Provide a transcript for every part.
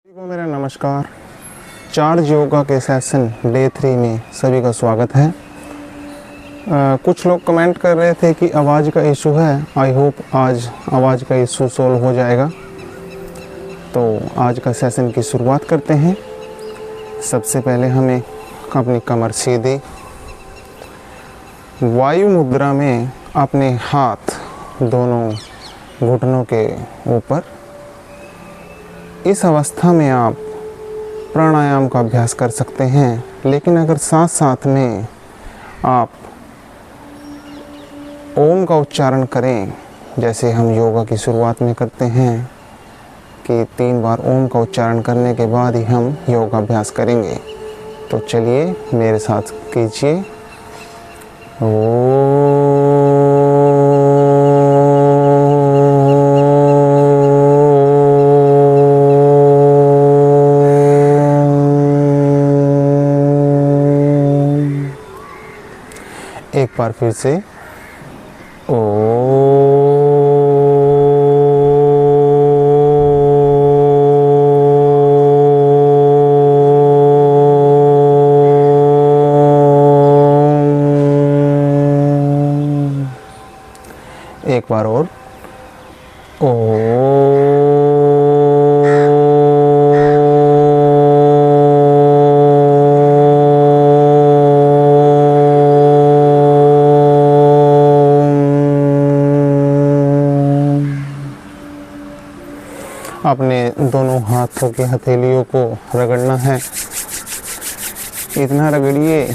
को मेरा नमस्कार। चार्ज योगा के सेशन डे 3 में सभी का स्वागत है। कुछ लोग कमेंट कर रहे थे कि आवाज़ का इशू है। आई होप आज आवाज़ का इशू सॉल्व हो जाएगा। तो आज का सेशन की शुरुआत करते हैं। सबसे पहले हमें अपनी कमर सीधी, वायु मुद्रा में अपने हाथ दोनों घुटनों के ऊपर। इस अवस्था में आप प्राणायाम का अभ्यास कर सकते हैं, लेकिन अगर साथ साथ में आप ओम का उच्चारण करें, जैसे हम योगा की शुरुआत में करते हैं कि 3 बार ओम का उच्चारण करने के बाद ही हम योगा अभ्यास करेंगे। तो चलिए मेरे साथ कीजिए। एक बार फिर से ओ। एक बार और ओ। अपने दोनों हाथों की हथेलियों को रगड़ना है। इतना रगड़िए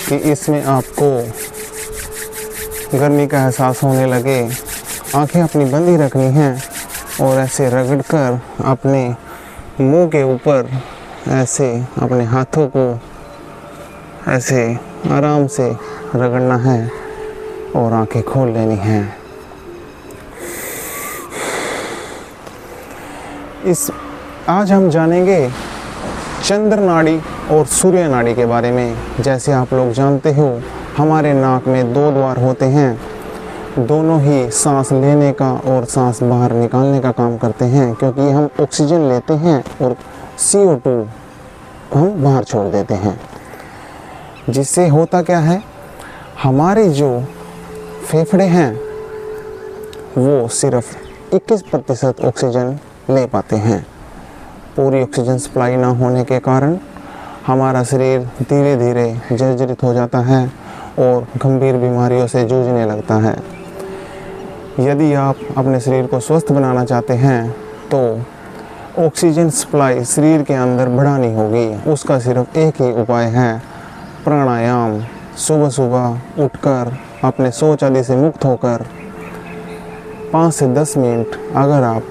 कि इसमें आपको गर्मी का एहसास होने लगे। आंखें अपनी बंद ही रखनी हैं और ऐसे रगड़कर अपने मुंह के ऊपर ऐसे अपने हाथों को ऐसे आराम से रगड़ना है और आंखें खोल लेनी हैं। आज हम जानेंगे चंद्र नाड़ी और सूर्य नाड़ी के बारे में। जैसे आप लोग जानते हो, हमारे नाक में 2 द्वार होते हैं। दोनों ही सांस लेने का और सांस बाहर निकालने का काम करते हैं, क्योंकि हम ऑक्सीजन लेते हैं और CO2 हम बाहर छोड़ देते हैं। जिससे होता क्या है, हमारे जो फेफड़े हैं वो सिर्फ 21% ऑक्सीजन ले पाते हैं। पूरी ऑक्सीजन सप्लाई ना होने के कारण हमारा शरीर धीरे धीरे जर्जरित हो जाता है और गंभीर बीमारियों से जूझने लगता है। यदि आप अपने शरीर को स्वस्थ बनाना चाहते हैं तो ऑक्सीजन सप्लाई शरीर के अंदर बढ़ानी होगी। उसका सिर्फ एक ही उपाय है, प्राणायाम। सुबह सुबह उठकर अपने शौच आदि से मुक्त होकर 5 से 10 मिनट अगर आप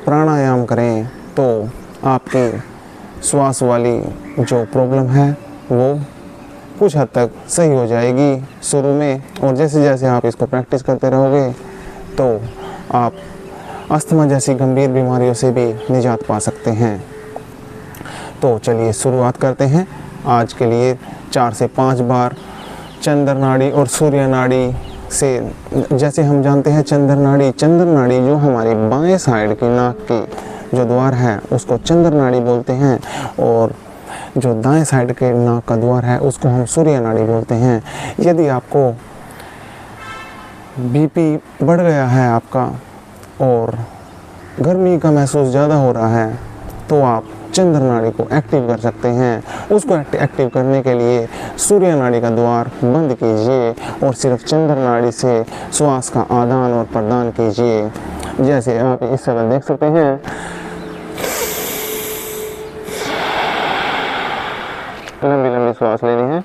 प्राणायाम करें तो आपकी श्वास वाली जो प्रॉब्लम है वो कुछ हद तक सही हो जाएगी शुरू में, और जैसे जैसे आप इसको प्रैक्टिस करते रहोगे तो आप अस्थमा जैसी गंभीर बीमारियों से भी निजात पा सकते हैं। तो चलिए शुरुआत करते हैं। आज के लिए 4 से 5 बार चंद्र नाड़ी और सूर्य नाड़ी से। जैसे हम जानते हैं चंद्र नाड़ी जो हमारी बाएं साइड की नाक की जो द्वार है उसको चंद्र नाड़ी बोलते हैं, और जो दाएं साइड के नाक का द्वार है उसको हम सूर्य नाड़ी बोलते हैं। यदि आपको BP बढ़ गया है आपका और गर्मी का महसूस ज़्यादा हो रहा है तो आप चंद्र नाड़ी को एक्टिव कर सकते हैं। उसको एक्टिव करने के लिए सूर्य नाड़ी का द्वार बंद कीजिए और सिर्फ चंद्र नाड़ी से श्वास का आदान और प्रदान कीजिए। जैसे आप इस तरह देख सकते हैं। लंबी लंबी श्वास लेनी है।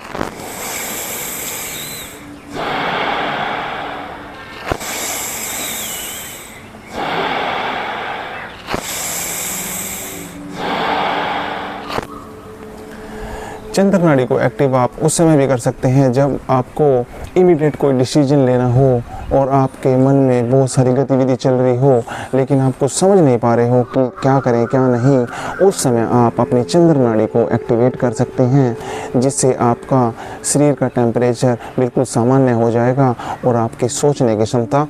चंद्र नाड़ी को एक्टिव आप उस समय भी कर सकते हैं जब आपको इमीडिएट कोई डिसीजन लेना हो और आपके मन में बहुत सारी गतिविधि चल रही हो, लेकिन आप कुछ समझ नहीं पा रहे हो कि क्या करें क्या नहीं। उस समय आप अपनी चंद्र नाड़ी को एक्टिवेट कर सकते हैं, जिससे आपका शरीर का टेम्परेचर बिल्कुल सामान्य हो जाएगा और आपकी सोचने की क्षमता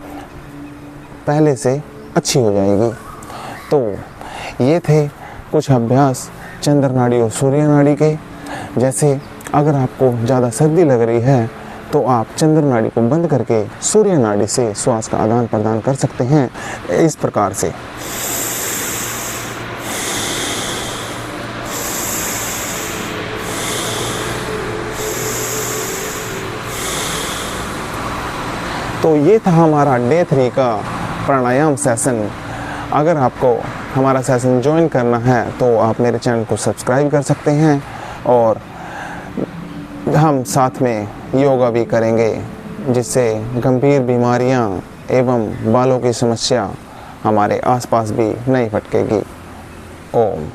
पहले से अच्छी हो जाएगी। तो ये थे कुछ अभ्यास चंद्र नाड़ी और सूर्य नाड़ी के। जैसे अगर आपको ज़्यादा सर्दी लग रही है तो आप चंद्र नाड़ी को बंद करके सूर्य नाड़ी से श्वास का आदान प्रदान कर सकते हैं इस प्रकार से। तो ये था हमारा डे 3 का प्राणायाम सेशन। अगर आपको हमारा सेशन ज्वाइन करना है तो आप मेरे चैनल को सब्सक्राइब कर सकते हैं और हम साथ में योगा भी करेंगे, जिससे गंभीर बीमारियां एवं बालों की समस्या हमारे आसपास भी नहीं फटकेगी। ओम।